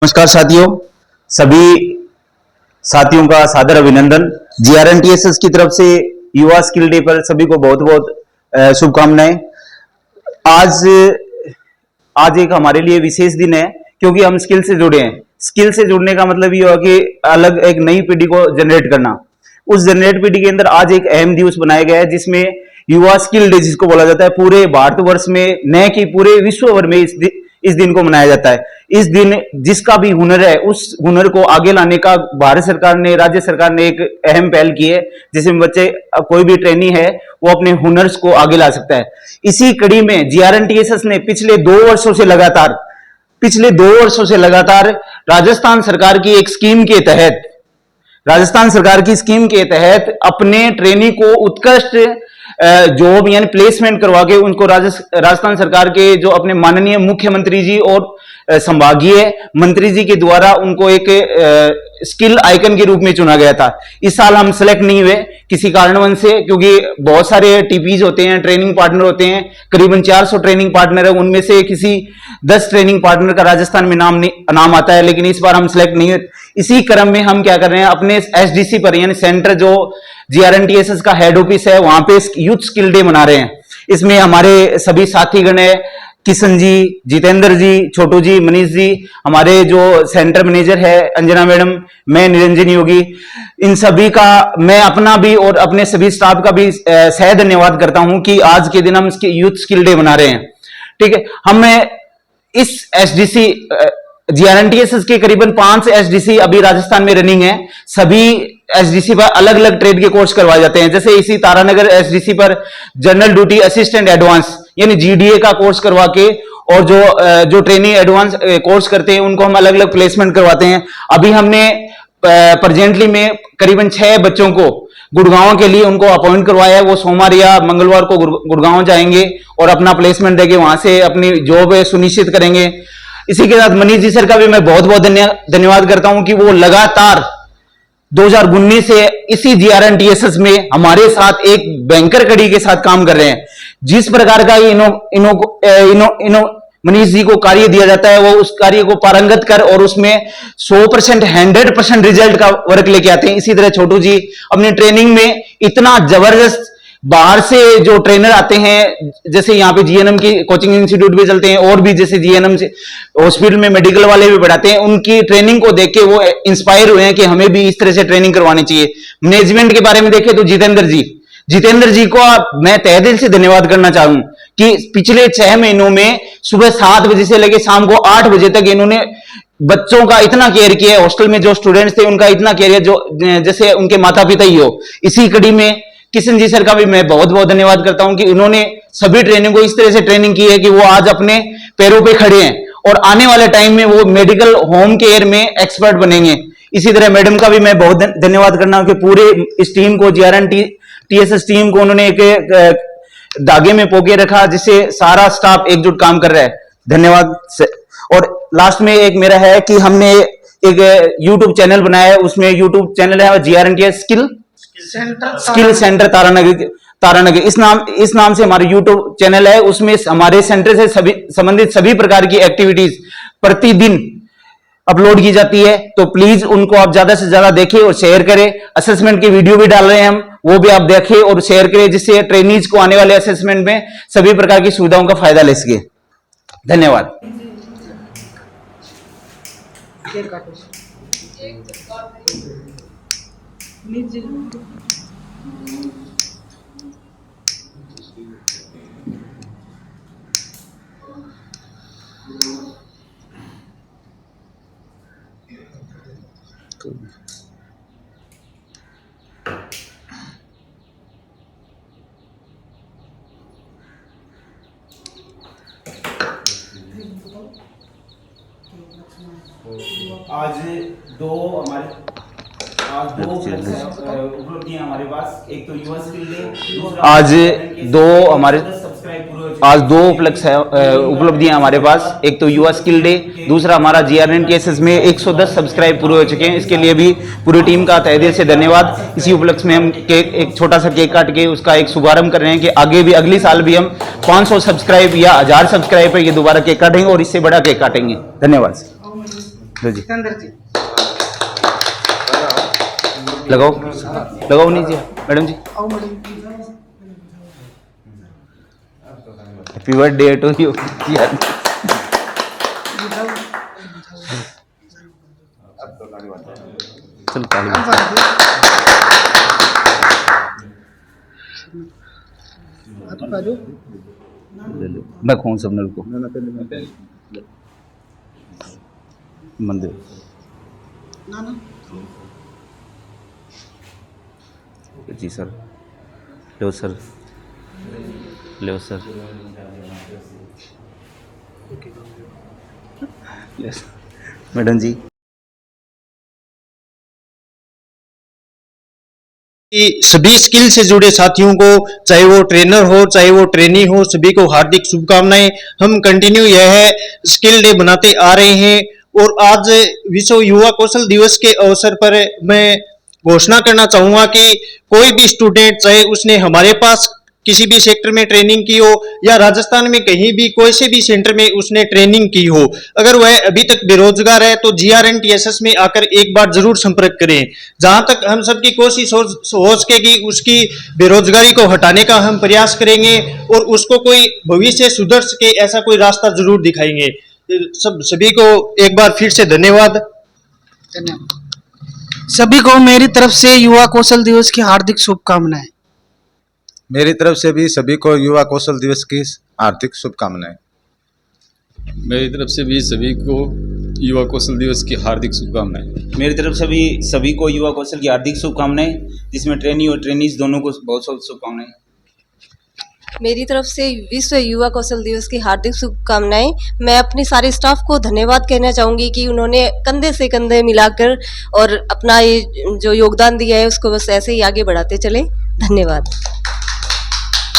नमस्कार साथियों, सभी साथियों का सादर अभिनंदन। जीआरएनटीएसएस की तरफ से युवा स्किल डे पर सभी को बहुत बहुत शुभकामनाएं। आज आज एक हमारे लिए विशेष दिन है क्योंकि हम स्किल से जुड़े हैं। स्किल से जुड़ने का मतलब ये हुआ कि अलग एक नई पीढ़ी को जनरेट करना। उस जनरेट पीढ़ी के अंदर आज एक अहम दिवस बनाया गया है जिसमें युवा स्किल डे जिसको बोला जाता है, पूरे भारतवर्ष में न कि पूरे विश्व भर में इस दिन को मनाया जाता है। इस दिन जिसका भी हुनर है उस हुनर को आगे लाने का भारत सरकार ने, राज्य सरकार ने एक अहम पहल की है जिसमें बच्चे, कोई भी ट्रेनी है वो अपने हुनर्स को आगे ला सकता है। इसी कड़ी में जीआरएनटीएसएस ने पिछले 2 वर्षों से लगातार राजस्थान सरकार की एक स्कीम के तहत, अपने ट्रेनी को उत्कृष्ट जॉब यानी प्लेसमेंट करवा के उनको राजस्थान सरकार के जो अपने माननीय मुख्यमंत्री जी और संभागीय मंत्री जी के द्वारा उनको एक स्किल आइकन के रूप में चुना गया था। इस साल हम सिलेक्ट नहीं हुए किसी कारणवश से, क्योंकि बहुत सारे टीपीज होते हैं, ट्रेनिंग पार्टनर होते हैं, करीबन 400 ट्रेनिंग पार्टनर है, उनमें से किसी 10 ट्रेनिंग पार्टनर का राजस्थान में नाम आता है, लेकिन इस बार हम सिलेक्ट नहीं हुए। इसी क्रम में हम क्या कर रहे हैं, अपने एसडीसी पर यानी सेंटर जो जीआरएनटीएसएस का हेड ऑफिस है वहां पे यूथ स्किल डे मना रहे हैं। इसमें हमारे सभी साथीगण है, किशन जी, जितेंद्र जी, छोटू जी, मनीष जी, हमारे जो सेंटर मैनेजर है अंजना मैडम, मैं निरंजन योगी, इन सभी का मैं अपना भी और अपने सभी स्टाफ का भी सह धन्यवाद करता हूं कि आज के दिन हम यूथ स्किल डे मना रहे हैं। ठीक है, हमें इस एसडीसी जीआरएनटीएसएस के करीबन 5 एसडीसी अभी राजस्थान में रनिंग है। सभी एसडीसी पर अलग अलग ट्रेड के कोर्स करवाए जाते हैं। जैसे इसी तारानगर एसडीसी पर जनरल ड्यूटी असिस्टेंट एडवांस यानी जीडीए का कोर्स करवा के, और जो ट्रेनिंग एडवांस कोर्स करते हैं उनको हम अलग अलग प्लेसमेंट करवाते हैं। अभी हमने प्रेजेंटली में करीबन 6 बच्चों को गुड़गांव के लिए उनको अपॉइंट करवाया है। वो सोमवार या मंगलवार को गुड़गांव जाएंगे और अपना प्लेसमेंट देके वहां से अपनी जॉब सुनिश्चित करेंगे। इसी के साथ मनीष जी सर का भी मैं बहुत बहुत धन्यवाद करता हूं कि वो लगातार 2019 से इसी जीआरएनटीएसएस में हमारे साथ एक बैंकर कड़ी के साथ काम कर रहे हैं। जिस प्रकार का मनीष जी को कार्य दिया जाता है वो उस कार्य को पारंगत कर और उसमें 100% 100% रिजल्ट का वर्क लेके आते हैं। इसी तरह छोटू जी अपनी ट्रेनिंग में इतना जबरदस्त, बाहर से जो ट्रेनर आते हैं, जैसे यहाँ पे जीएनएम की कोचिंग इंस्टीट्यूट भी चलते हैं और भी जैसे जीएनएम से हॉस्पिटल में मेडिकल वाले भी पढ़ाते हैं, उनकी ट्रेनिंग को देख के वो इंस्पायर हुए हैं कि हमें भी इस तरह से ट्रेनिंग करवानी चाहिए। मैनेजमेंट के बारे में देखें तो जितेंद्र जी को मैं तहे दिल से धन्यवाद करना चाहूं कि पिछले 6 महीनों में सुबह 7 बजे से लेकर शाम को 8 बजे तक इन्होंने बच्चों का इतना केयर किया है। हॉस्टल में जो स्टूडेंट्स थे उनका इतना केयर है जो जैसे उनके माता पिता ही हो। इसी कड़ी में किशन जी सर का भी मैं बहुत बहुत धन्यवाद करता हूं कि उन्होंने सभी ट्रेनिंग को इस तरह से ट्रेनिंग की है कि वो आज अपने पैरों पे खड़े हैं और आने वाले टाइम में वो मेडिकल होम केयर में एक्सपर्ट बनेंगे। इसी तरह मैडम का भी मैं बहुत धन्यवाद करना हूं कि पूरे इस टीम को, जीआरएनटीएसएस टीम को उन्होंने एक धागे में पोके रखा जिससे सारा स्टाफ एकजुट काम कर रहा है। धन्यवाद। और लास्ट में एक मेरा है कि हमने एक यूट्यूब चैनल बनाया है, उसमें यूट्यूब चैनल है जीआरएनटीएस स्किल सेंटर तारानगर। इस नाम से हमारा यूट्यूब चैनल है। उसमें हमारे सेंटर से संबंधित सभी प्रकार की एक्टिविटीज प्रतिदिन अपलोड की जाती है, तो प्लीज उनको आप ज्यादा से ज्यादा देखें और शेयर करें। असेसमेंट की वीडियो भी डाल रहे हैं हम, वो भी आप देखें और शेयर करें जिससे ट्रेनीज को आने वाले असेसमेंट में सभी प्रकार की सुविधाओं का फायदा ले सके। धन्यवाद। आज दो उपलब्धियां हमारे पास, एक तो युवा स्किल डे, आज दो उपलब्धियां हमारे पास, एक तो युवा स्किल डे, दूसरा हमारा जीआरएनटीएसएस में 110 सब्सक्राइब पूरे हो चुके हैं। इसके लिए भी पूरी टीम का तहे दिल से धन्यवाद। इसी उपलक्ष्य में हम एक छोटा सा केक काट के उसका एक शुभारंभ कर रहे हैं कि आगे भी अगली साल भी हम 500 सब्सक्राइब या 1000 सब्सक्राइब पर ये दोबारा केक काटेंगे और इससे बड़ा केक काटेंगे। धन्यवाद। लो जी, सिकंदर जी। लगाओ लगाओ नीचे मैडम जी। आओ madam. Happy birthday to you. चलो ताली ले लो। मैं कौन सब नल को मंदिर जी सर, लो सर, लो सर, यस मैडम जी। कि सभी स्किल से जुड़े साथियों को, चाहे वो ट्रेनर हो चाहे वो ट्रेनी हो, सभी को हार्दिक शुभकामनाएं। हम कंटिन्यू यह स्किल डे बनाते आ रहे हैं और आज विश्व युवा कौशल दिवस के अवसर पर मैं घोषणा करना चाहूंगा कि कोई भी स्टूडेंट, चाहे उसने हमारे पास किसी भी सेक्टर में ट्रेनिंग की हो या राजस्थान में कहीं भी कोई से भी सेंटर में उसने ट्रेनिंग की हो, अगर वह अभी तक बेरोजगार है तो GRNTSS में आकर एक बार जरूर संपर्क करें। जहां तक हम सबकी कोशिश हो सकेगी उसकी बेरोजगारी को हटाने का हम प्रयास करेंगे और उसको कोई भविष्य सुधर सके ऐसा कोई रास्ता जरूर दिखाएंगे। सभी को एक बार फिर से धन्यवाद। सभी को मेरी तरफ से युवा कौशल दिवस की हार्दिक शुभकामनाएं। मेरी तरफ से भी सभी को युवा कौशल दिवस की हार्दिक शुभकामनाएं। मेरी तरफ से भी सभी को युवा कौशल दिवस की हार्दिक शुभकामनाएं। मेरी तरफ से भी सभी को युवा कौशल की हार्दिक शुभकामनाएं, जिसमें ट्रेनी और ट्रेनीज दोनों को बहुत बहुत शुभकामनाएं। मेरी तरफ से विश्व युवा कौशल दिवस की हार्दिक शुभकामनाएं। मैं अपने सारे स्टाफ को धन्यवाद कहना चाहूंगी कि उन्होंने कंधे से कंधे मिलाकर और अपना ये जो योगदान दिया है उसको बस ऐसे ही आगे बढ़ाते चले। धन्यवाद।